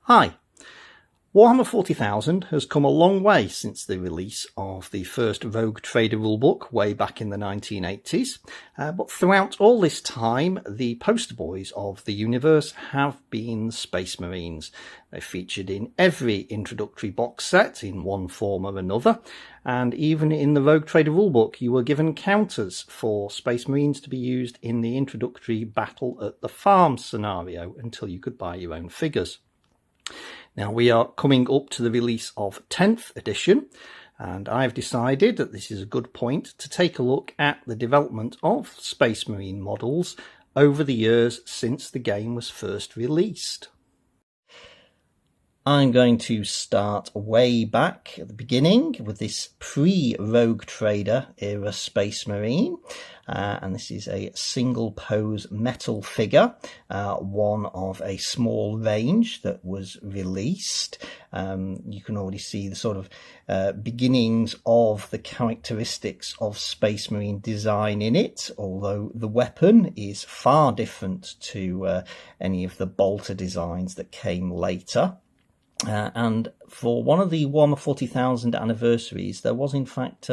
Hi. Warhammer 40,000 has come a long way since the release of the first Rogue Trader rulebook way back in the 1980s, but throughout all this time the poster boys of the universe have been Space Marines. They're featured in every introductory box set in one form or another, and even in the Rogue Trader rulebook you were given counters for Space Marines to be used in the introductory Battle at the Farm scenario until you could buy your own figures. Now we are coming up to the release of 10th edition, and I've decided that this is a good point to take a look at the development of Space Marine models over the years since the game was first released. I'm going to start way back at the beginning with this pre-Rogue Trader era Space Marine, and this is a single pose metal figure, one of a small range that was released. You can already see the sort of beginnings of the characteristics of Space Marine design in it, although the weapon is far different to any of the bolter designs that came later. And for one of the Warhammer 40,000 anniversaries, there was in fact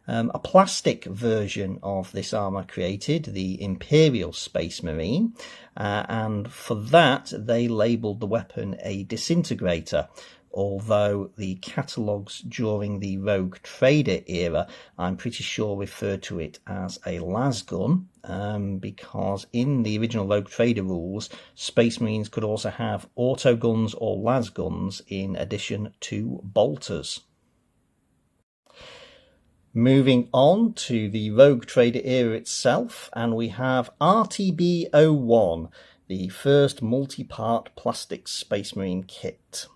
a plastic version of this armour created, the Imperial Space Marine, and for that they labelled the weapon a disintegrator, although the catalogues during the Rogue Trader era, I'm pretty sure referred to it as a lasgun, because in the original Rogue Trader rules, Space Marines could also have autoguns or lasguns in addition to bolters. Moving on to the Rogue Trader era itself, and we have RTB-01, the first multi-part plastic Space Marine kit.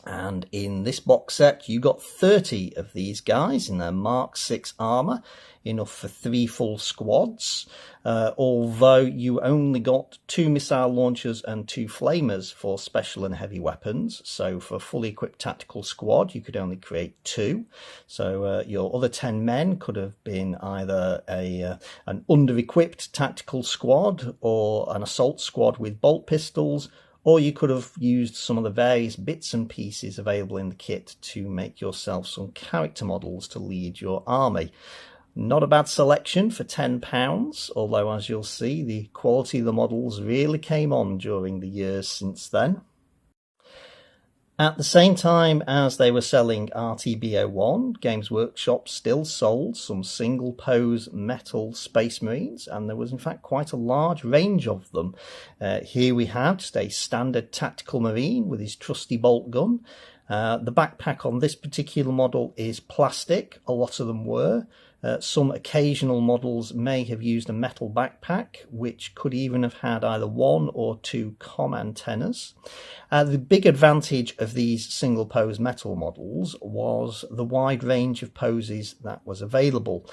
And in this box set you got 30 of these guys in their Mark 6 armour, enough for 3 full squads, although you only got 2 missile launchers and 2 flamers for special and heavy weapons. So for a fully equipped tactical squad you could only create 2, so your other 10 men could have been either an under-equipped tactical squad or an assault squad with bolt pistols, or you could have used some of the various bits and pieces available in the kit to make yourself some character models to lead your army. Not a bad selection for £10, although as you'll see the quality of the models really came on during the years since then. At the same time as they were selling RTB-01, Games Workshop still sold some single pose metal Space Marines, and there was in fact quite a large range of them. Here we have just a standard tactical Marine with his trusty bolt gun. The backpack on this particular model is plastic, a lot of them were. Some occasional models may have used a metal backpack, which could even have had either 1 or 2 comm antennas. The big advantage of these single pose metal models was the wide range of poses that was available.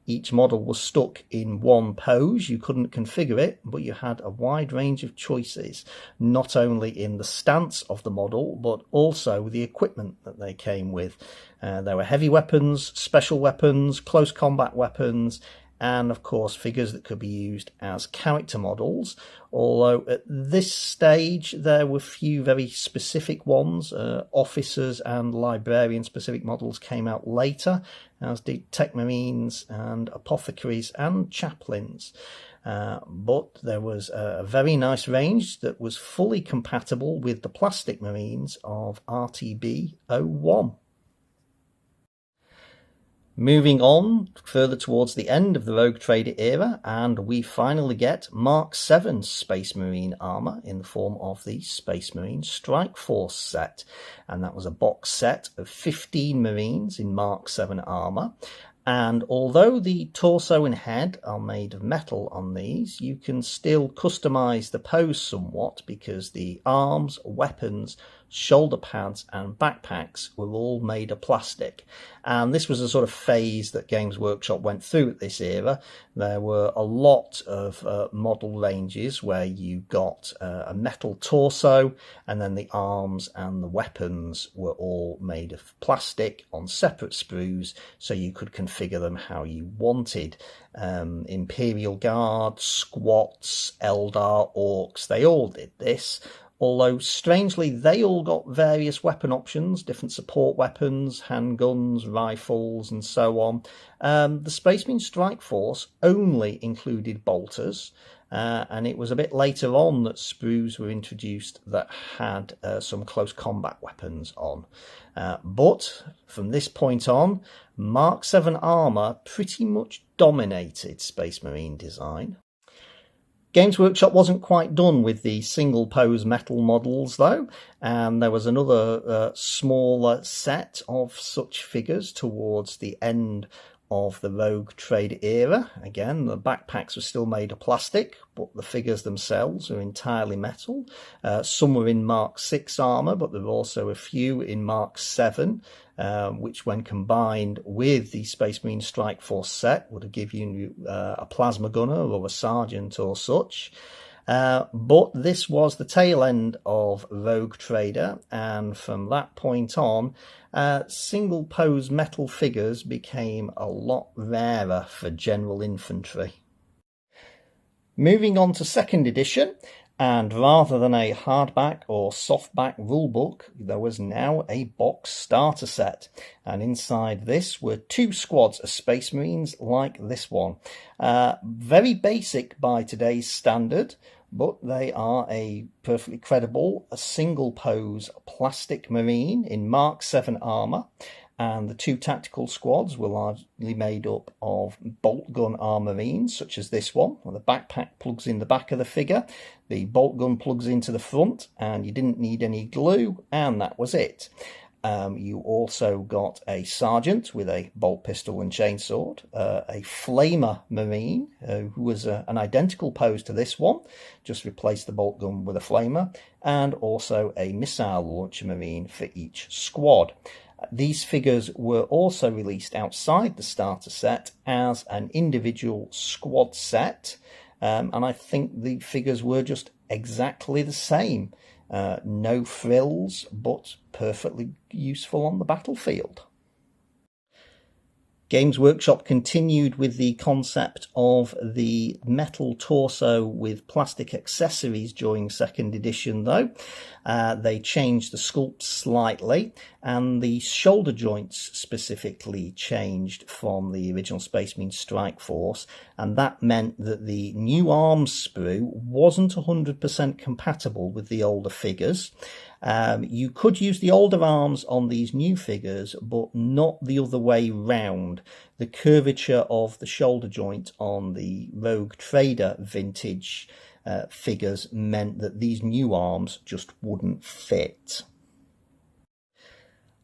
Each model was stuck in one pose, you couldn't configure it, but you had a wide range of choices, not only in the stance of the model, but also the equipment that they came with. There were heavy weapons, special weapons, close combat weapons, and of course figures that could be used as character models, although at this stage there were few very specific ones. Officers and librarian specific models came out later, as did Tech Marines and apothecaries and chaplains. But there was a very nice range that was fully compatible with the plastic Marines of RTB-01. Moving on further towards the end of the Rogue Trader era, and we finally get Mark 7 Space Marine armour in the form of the Space Marine Strike Force set, and that was a box set of 15 Marines in Mark 7 armour. And although the torso and head are made of metal on these, you can still customize the pose somewhat, because the arms, weapons, shoulder pads and backpacks were all made of plastic. And this was a sort of phase that Games Workshop went through at this era. There were a lot of model ranges where you got a metal torso, and then the arms and the weapons were all made of plastic on separate sprues, so you could configure them how you wanted. Imperial Guard, Squats, Eldar, Orcs, they all did this. although strangely they all got various weapon options, different support weapons, handguns, rifles and so on. The Space Marine Strike Force only included bolters, and it was a bit later on that sprues were introduced that had some close combat weapons on. But from this point on, Mark 7 armour pretty much dominated Space Marine design. Games Workshop wasn't quite done with the single pose metal models though, and there was another smaller set of such figures towards the end of the Rogue Trader era. Again, the backpacks were still made of plastic, but the figures themselves are entirely metal. Some were in Mark 6 armour, but there were also a few in Mark 7, which when combined with the Space Marine Strike Force set would have given you a plasma gunner or a sergeant or such. But this was the tail end of Rogue Trader, and from that point on, single pose metal figures became a lot rarer for general infantry. Moving on to 2nd edition, and rather than a hardback or softback rulebook, there was now a box starter set, and inside this were 2 squads of Space Marines like this one. Very basic by today's standard, but they are a perfectly credible single pose plastic Marine in Mark 7 armour, and the 2 tactical squads were largely made up of bolt gun armour Marines, such as this one, where the backpack plugs in the back of the figure, the bolt gun plugs into the front, and you didn't need any glue, and that was it. You also got a sergeant with a bolt pistol and chainsword, a flamer Marine who was an identical pose to this one, just replaced the bolt gun with a flamer, and also a missile launcher Marine for each squad. These figures were also released outside the starter set as an individual squad set, and I think the figures were just exactly the same. No frills, but perfectly useful on the battlefield. Games Workshop continued with the concept of the metal torso with plastic accessories during 2nd edition though. They changed the sculpt slightly, and the shoulder joints specifically changed from the original Space Marine Strike Force, and that meant that the new arms sprue wasn't 100% compatible with the older figures. You could use the older arms on these new figures, but not the other way round. The curvature of the shoulder joint on the Rogue Trader vintage figures meant that these new arms just wouldn't fit.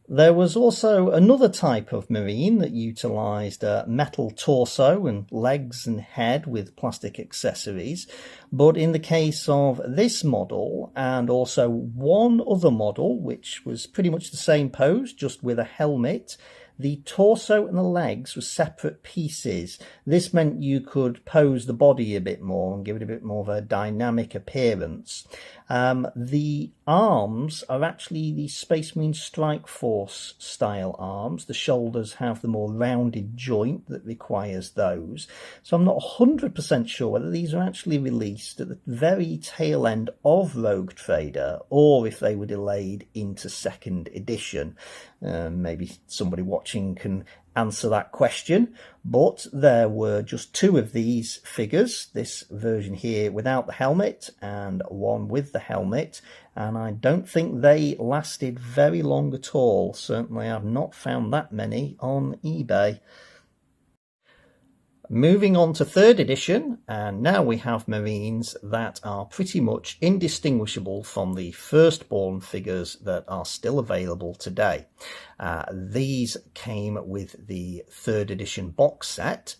There was also another type of Marine that utilised a metal torso and legs and head with plastic accessories, but in the case of this model and also one other model which was pretty much the same pose just with a helmet, the torso and the legs were separate pieces. This meant you could pose the body a bit more and give it a bit more of a dynamic appearance. The arms are actually the Space Marine Strike Force style arms. The shoulders have the more rounded joint that requires those. So I'm not 100% sure whether these are actually released at the very tail end of Rogue Trader or if they were delayed into 2nd edition. Maybe somebody watching can answer that question, but there were just 2 of these figures, this version here without the helmet and one with the helmet, and I don't think they lasted very long at all. Certainly I've not found that many on eBay. Moving on to 3rd edition, and now we have Marines that are pretty much indistinguishable from the Firstborn figures that are still available today. These came with the 3rd edition box set,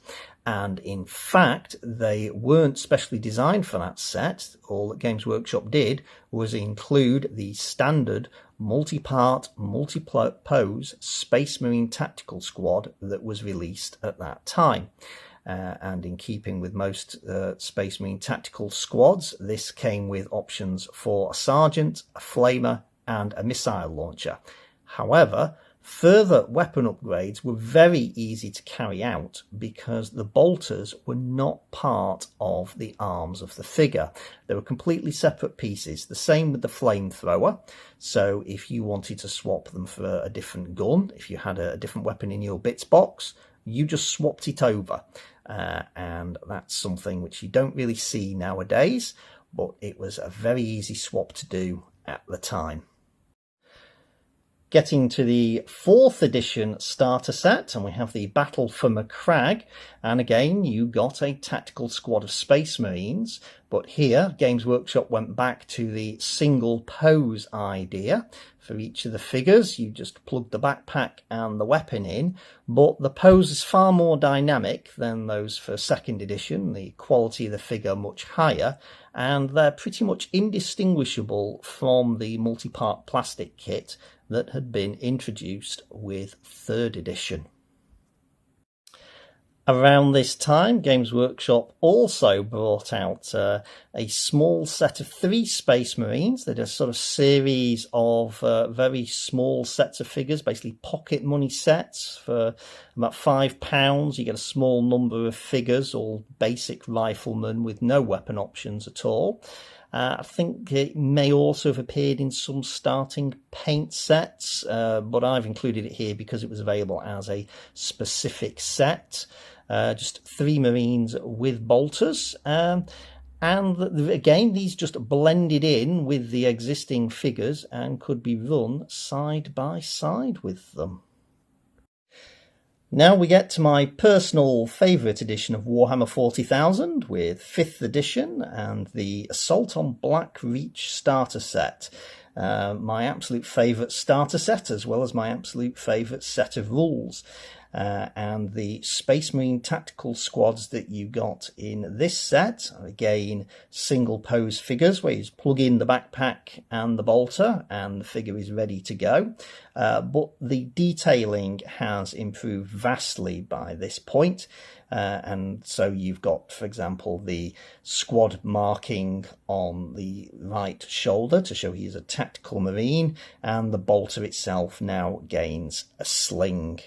and in fact they weren't specially designed for that set. All that Games Workshop did was include the standard multi-part, multi-pose Space Marine Tactical Squad that was released at that time. And in keeping with most Space Marine tactical squads, this came with options for a sergeant, a flamer, and a missile launcher. However, Further weapon upgrades were very easy to carry out because the bolters were not part of the arms of the figure. They were completely separate pieces. The same with the flamethrower. So if you wanted to swap them for a different gun, if you had a different weapon in your bits box, you just swapped it over. And that's something which you don't really see nowadays, but it was a very easy swap to do at the time. Getting to the 4th edition starter set, and we have the Battle for Macragge, and again you got a tactical squad of Space Marines, but here Games Workshop went back to the single pose idea. For each of the figures you just plug the backpack and the weapon in, but the pose is far more dynamic than those for 2nd edition, the quality of the figure much higher, and they're pretty much indistinguishable from the multi-part plastic kit that had been introduced with 3rd edition. Around this time, Games Workshop also brought out a small set of 3 Space Marines. They're a sort of series of very small sets of figures, basically pocket money sets for about £5. You get a small number of figures, all basic riflemen with no weapon options at all. I think it may also have appeared in some starting paint sets, but I've included it here because it was available as a specific set. Just 3 Marines with bolters. And again, these just blended in with the existing figures and could be run side by side with them. Now we get to my personal favourite edition of Warhammer 40,000 with 5th edition and the Assault on Blackreach starter set. My absolute favourite starter set, as well as my absolute favourite set of rules. And the Space Marine tactical squads that you got in this set, again, single pose figures where you just plug in the backpack and the bolter and the figure is ready to go. But the detailing has improved vastly by this point. And so you've got, for example, the squad marking on the right shoulder to show he is a tactical marine, and the bolter itself now gains a sling.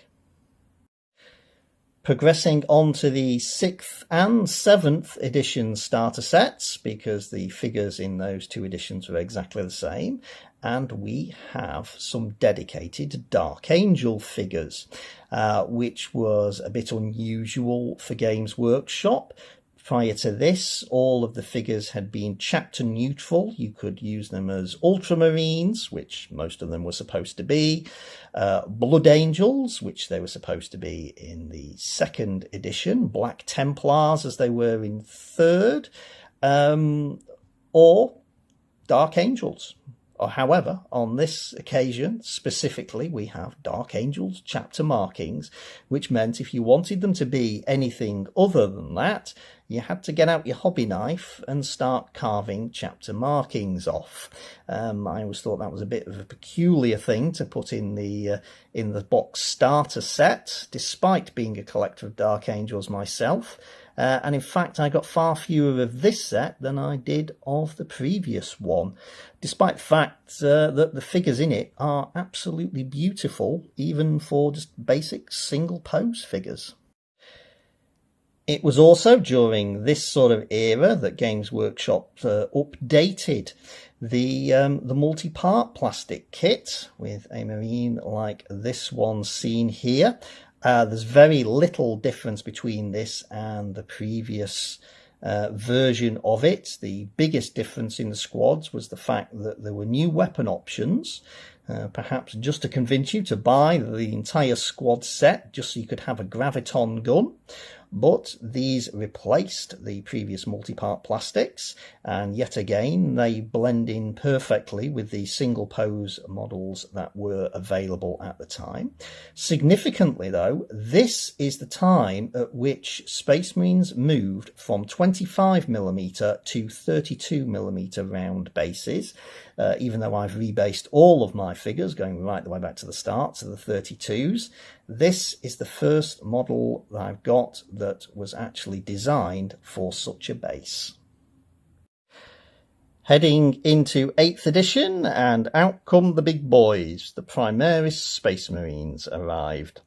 Progressing on to the 6th and 7th edition starter sets, because the figures in those 2 editions were exactly the same, and we have some dedicated Dark Angel figures, which was a bit unusual for Games Workshop. Prior to this, all of the figures had been chapter neutral. You could use them as Ultramarines, which most of them were supposed to be, Blood Angels, which they were supposed to be in the 2nd edition, Black Templars as they were in 3rd, or Dark Angels. However, on this occasion, specifically, we have Dark Angels chapter markings, which meant if you wanted them to be anything other than that, you had to get out your hobby knife and start carving chapter markings off. I always thought that was a bit of a peculiar thing to put in the box starter set, despite being a collector of Dark Angels myself. And in fact, I got far fewer of this set than I did of the previous one, despite the fact that the figures in it are absolutely beautiful, even for just basic single pose figures. It was also during this sort of era that Games Workshop updated the multi-part plastic kit with a marine like this one seen here. There's very little difference between this and the previous version of it. The biggest difference in the squads was the fact that there were new weapon options, perhaps just to convince you to buy the entire squad set just so you could have a Graviton gun. But these replaced the previous multi-part plastics, and yet again they blend in perfectly with the single pose models that were available at the time. Significantly though, this is the time at which Space Marines moved from 25mm to 32mm round bases. Even though I've rebased all of my figures, going right the way back to the start, to the 32s, this is the first model that I've got that was actually designed for such a base. Heading into 8th edition, and out come the big boys. The Primaris Space Marines arrived.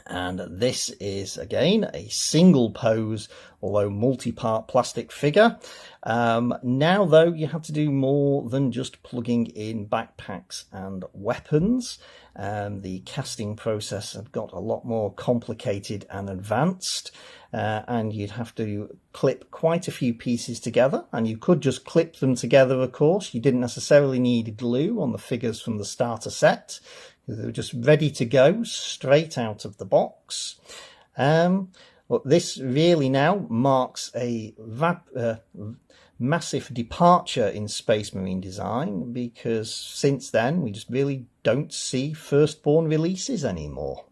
And this is, again, a single pose, although multi-part plastic figure. Now, though, you have to do more than just plugging in backpacks and weapons. The casting process had got a lot more complicated and advanced, and you'd have to clip quite a few pieces together, and you could just clip them together, of course. You didn't necessarily need glue on the figures from the starter set. They were just ready to go straight out of the box. But this really now marks a massive departure in Space Marine design, because since then we just really don't see Firstborn releases anymore.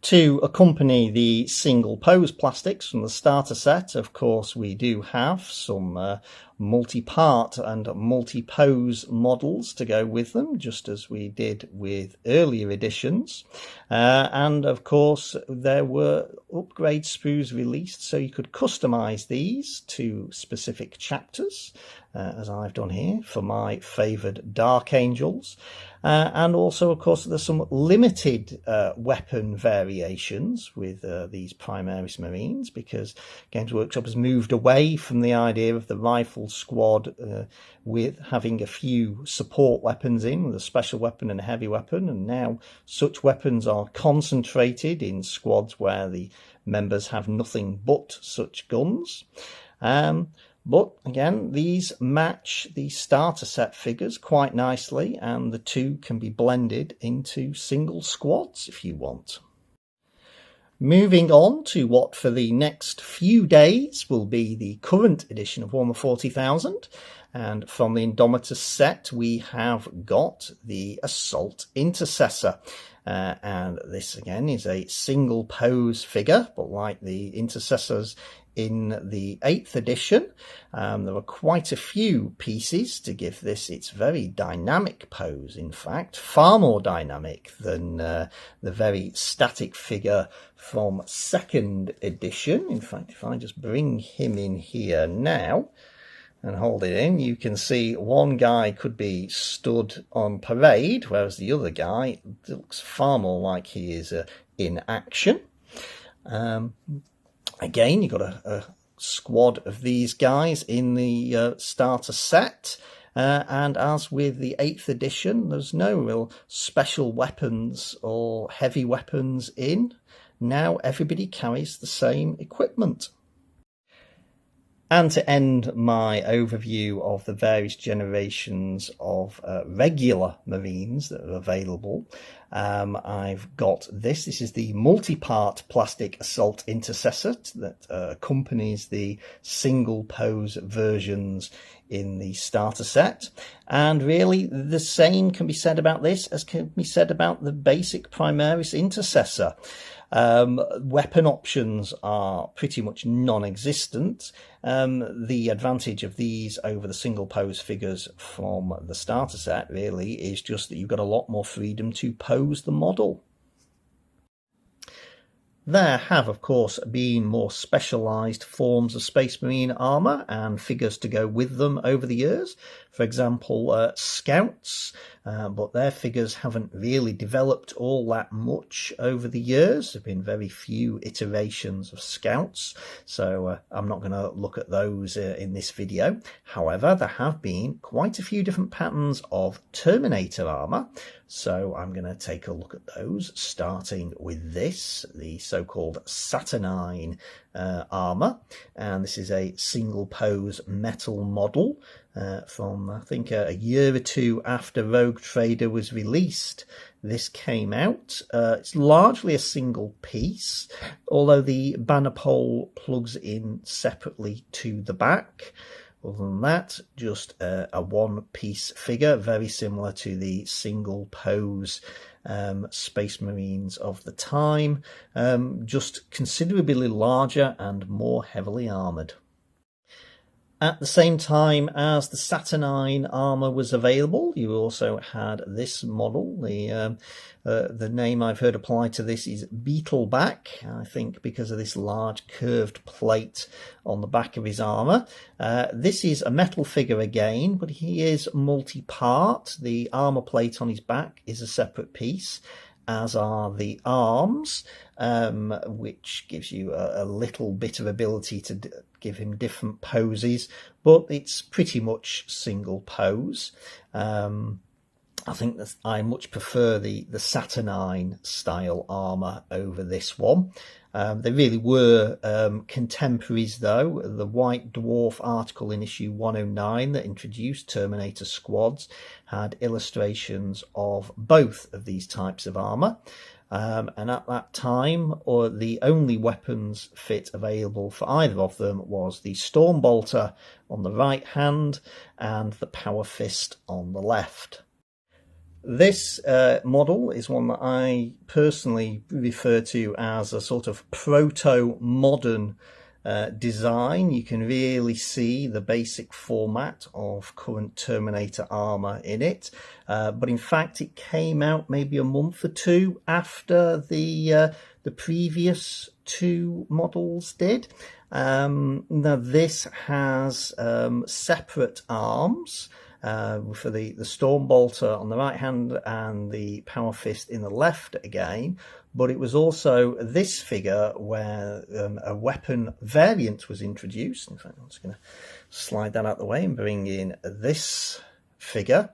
To accompany the single pose plastics from the starter set, of course, we do have some multi-part and multi-pose models to go with them, just as we did with earlier editions. And of course, there were upgrade sprues released, so you could customize these to specific chapters, as I've done here for my favored Dark Angels. And also, of course, there's some limited weapon variations with these Primaris Marines, because Games Workshop has moved away from the idea of the rifle squad with having a few support weapons in, with a special weapon and a heavy weapon, and now such weapons are concentrated in squads where the members have nothing but such guns. But again, these match the starter set figures quite nicely, and the two can be blended into single squads if you want. Moving on to what for the next few days will be the current edition of Warhammer 40,000. And from the Indomitus set, we have got the Assault Intercessor. And this again is a single pose figure, but like the Intercessors in the 8th edition, there were quite a few pieces to give this its very dynamic pose. In fact, far more dynamic than the very static figure from 2nd edition. In fact, if I just bring him in here now and hold it in, you can see one guy could be stood on parade, whereas the other guy looks far more like he is in action. Again, you've got a squad of these guys in the starter set, and as with the 8th edition, there's no real special weapons or heavy weapons in. Now everybody carries the same equipment. And to end my overview of the various generations of regular Marines that are available, I've got this. This is the multi-part plastic Assault Intercessor that accompanies the single pose versions in the starter set. And really the same can be said about this as can be said about the basic Primaris Intercessor. Weapon options are pretty much non-existent. The advantage of these over the single pose figures from the starter set really is just that you've got a lot more freedom to pose the model. There have, of course, been more specialised forms of Space Marine armour and figures to go with them over the years. For example, Scouts, but their figures haven't really developed all that much over the years. There have been very few iterations of Scouts, so I'm not going to look at those in this video. However, there have been quite a few different patterns of Terminator armour, so I'm going to take a look at those, starting with this, the so-called Saturnine armour. And this is a single pose metal model from, I think, a year or two after Rogue Trader was released. This came out. It's largely a single piece, although the banner pole plugs in separately to the back. Other than that, just a one-piece figure, very similar to the single pose Space Marines of the time, just considerably larger and more heavily armoured. At the same time as the Saturnine armour was available, you also had this model. The name I've heard applied to this is Beetleback, I think because of this large curved plate on the back of his armour. This is a metal figure again, but he is multi-part. The armour plate on his back is a separate piece, as are the arms, which gives you a little bit of ability to give him different poses, but it's pretty much single pose. I think that I much prefer the Saturnine style armour over this one. They really were contemporaries though. The White Dwarf article in issue 109 that introduced Terminator squads had illustrations of both of these types of armour. And at that time, the only weapons fit available for either of them was the Stormbolter on the right hand and the Power Fist on the left. This model is one that I personally refer to as a sort of proto-modern design. You can really see the basic format of current Terminator armour in it, but in fact it came out maybe a month or two after the previous two models did. Now this has separate arms for the Stormbolter on the right hand and the Power Fist in the left again, but it was also this figure where a weapon variant was introduced. In fact, I'm just going to slide that out the way and bring in this figure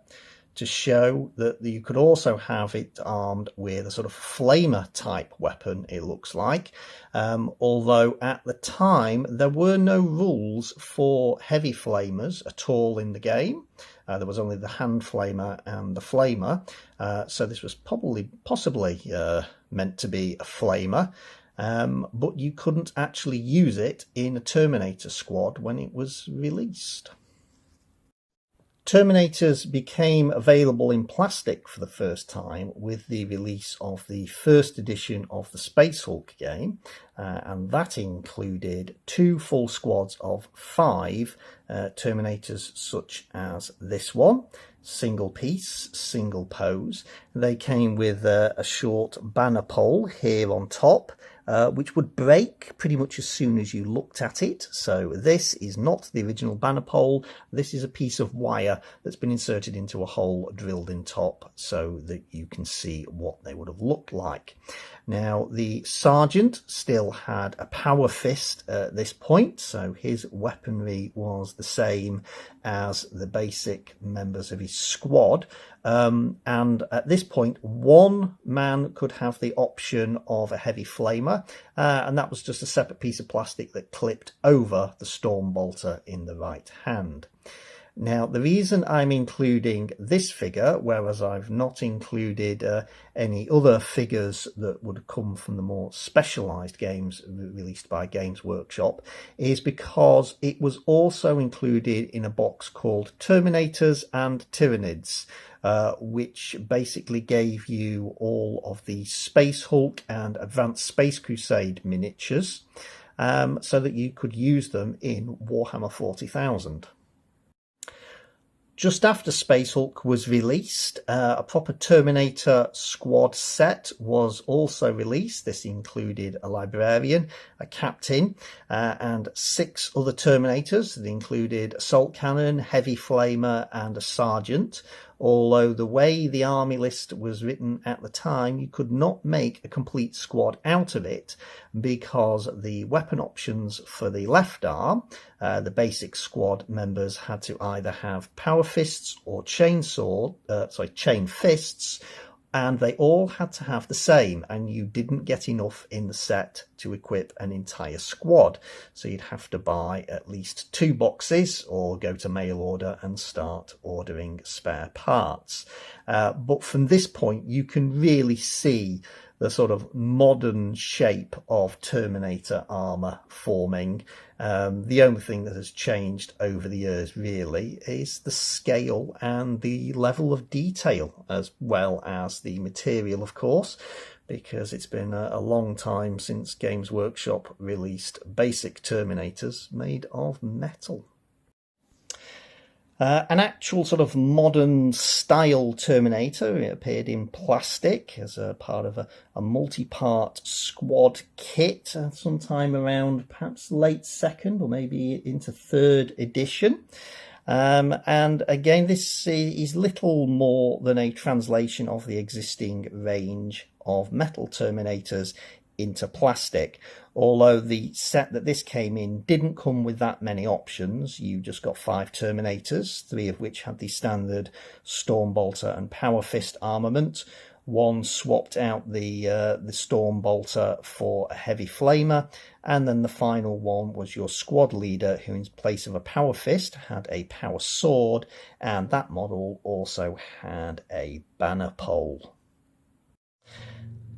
to show that you could also have it armed with a sort of flamer type weapon, it looks like. Although at the time there were no rules for heavy flamers at all in the game. There was only the hand flamer and the flamer, so this was possibly meant to be a flamer, but you couldn't actually use it in a Terminator squad when it was released. Terminators became available in plastic for the first time with the release of the first edition of the Space Hulk game, and that included 2 full squads of 5 Terminators such as this one. Single piece, single pose. They came with a short banner pole here on top, which would break pretty much as soon as you looked at it. So this is not the original banner pole. This is a piece of wire that's been inserted into a hole drilled in top so that you can see what they would have looked like. Now, the Sergeant still had a Power Fist at this point, so his weaponry was the same as the basic members of his squad. And at this point, one man could have the option of a heavy flamer, and that was just a separate piece of plastic that clipped over the Stormbolter in the right hand. Now, the reason I'm including this figure, whereas I've not included any other figures that would come from the more specialised games released by Games Workshop, is because it was also included in a box called Terminators and Tyranids, which basically gave you all of the Space Hulk and Advanced Space Crusade miniatures, so that you could use them in Warhammer 40,000. Just after Space Hulk was released, a proper Terminator squad set was also released. This included a librarian, a captain, and 6 other Terminators. It included assault cannon, heavy flamer, and a sergeant. Although the way the army list was written at the time, you could not make a complete squad out of it because the weapon options for the left arm, the basic squad members had to either have power fists or chain fists, and they all had to have the same, and you didn't get enough in the set to equip an entire squad. So you'd have to buy at least 2 boxes or go to mail order and start ordering spare parts. But from this point, you can really see the sort of modern shape of Terminator armour forming. The only thing that has changed over the years really is the scale and the level of detail, as well as the material, of course, because it's been a long time since Games Workshop released basic Terminators made of metal. An actual sort of modern style Terminator. It appeared in plastic as a part of a multi-part squad kit sometime around perhaps late second or maybe into third edition. And again, this is little more than a translation of the existing range of metal Terminators into plastic. Although the set that this came in didn't come with that many options. You just got 5 Terminators, 3 of which had the standard Stormbolter and Power Fist armament. One swapped out the Stormbolter for a Heavy Flamer, and then the final one was your squad leader, who in place of a Power Fist had a Power Sword, and that model also had a banner pole.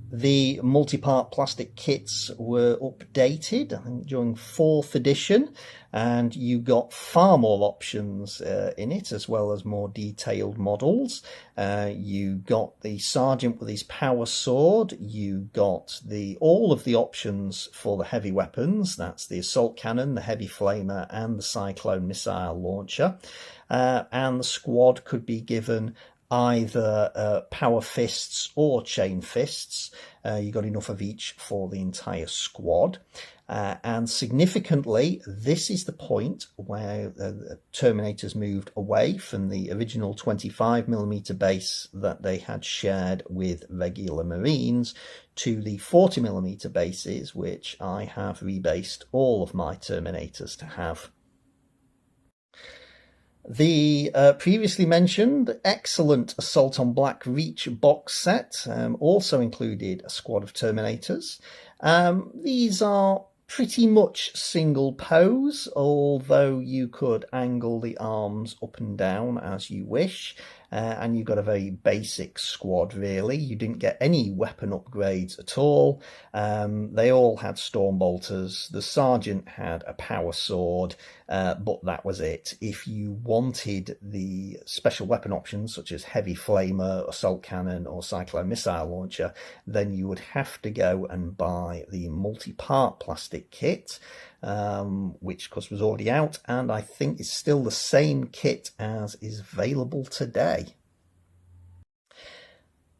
The multi-part plastic kits were updated, I think, during 4th edition, and you got far more options in it, as well as more detailed models. You got the Sergeant with his power sword, you got all of the options for the heavy weapons, that's the assault cannon, the heavy flamer, and the cyclone missile launcher, and the squad could be given either power fists or chain fists. You got enough of each for the entire squad. And significantly, this is the point where the Terminators moved away from the original 25mm base that they had shared with regular Marines to the 40mm bases, which I have rebased all of my Terminators to have. The previously mentioned excellent Assault on Black Reach box set also included a squad of Terminators. These are pretty much single pose, although you could angle the arms up and down as you wish. And you've got a very basic squad, really. You didn't get any weapon upgrades at all. They all had Stormbolters. The Sergeant had a power sword, but that was it. If you wanted the special weapon options, such as Heavy Flamer, Assault Cannon, or Cyclone Missile Launcher, then you would have to go and buy the multi-part plastic kit, which of course was already out, and I think is still the same kit as is available today.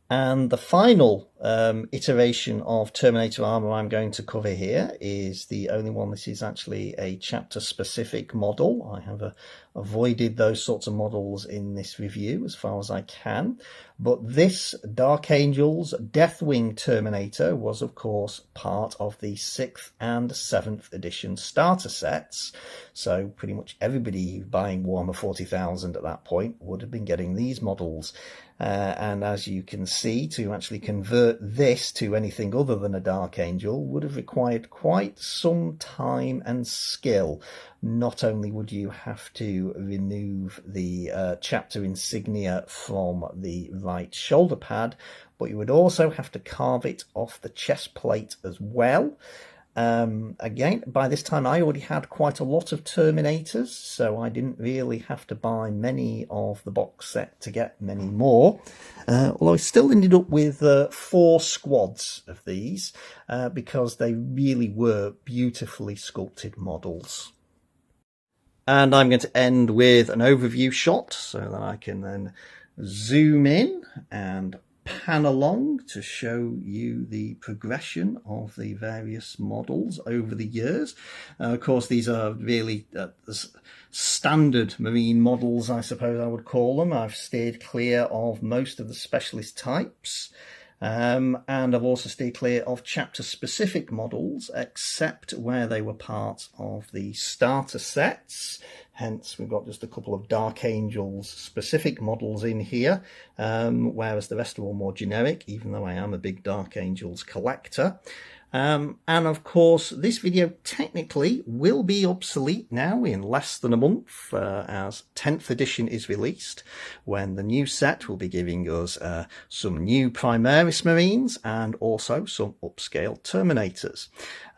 And the final iteration of Terminator armor I'm going to cover here is the only one. This is actually a chapter specific model. I have avoided those sorts of models in this review as far as I can, but this Dark Angels Deathwing Terminator was of course part of the 6th and 7th edition starter sets, so pretty much everybody buying Warhammer 40,000 at that point would have been getting these models. And as you can see, to actually convert this to anything other than a Dark Angel would have required quite some time and skill. Not only would you have to remove the chapter insignia from the right shoulder pad, but you would also have to carve it off the chest plate as well. Again, by this time I already had quite a lot of Terminators, so I didn't really have to buy many of the box set to get many more. Although I still ended up with 4 squads of these, because they really were beautifully sculpted models. And I'm going to end with an overview shot so that I can then zoom in and pan along to show you the progression of the various models over the years. Of course, these are really standard Marine models, I suppose I would call them. I've steered clear of most of the specialist types. And I've also stayed clear of chapter-specific models, except where they were part of the starter sets. Hence, we've got just a couple of Dark Angels specific models in here, whereas the rest are all more generic, even though I am a big Dark Angels collector. And of course, this video technically will be obsolete now in less than a month, as 10th edition is released, when the new set will be giving us some new Primaris Marines and also some upscale Terminators.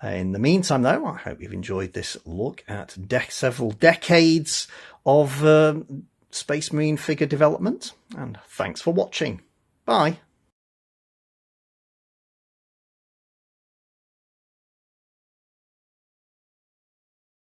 In the meantime, though, I hope you've enjoyed this look at several decades of Space Marine figure development, and thanks for watching. Bye.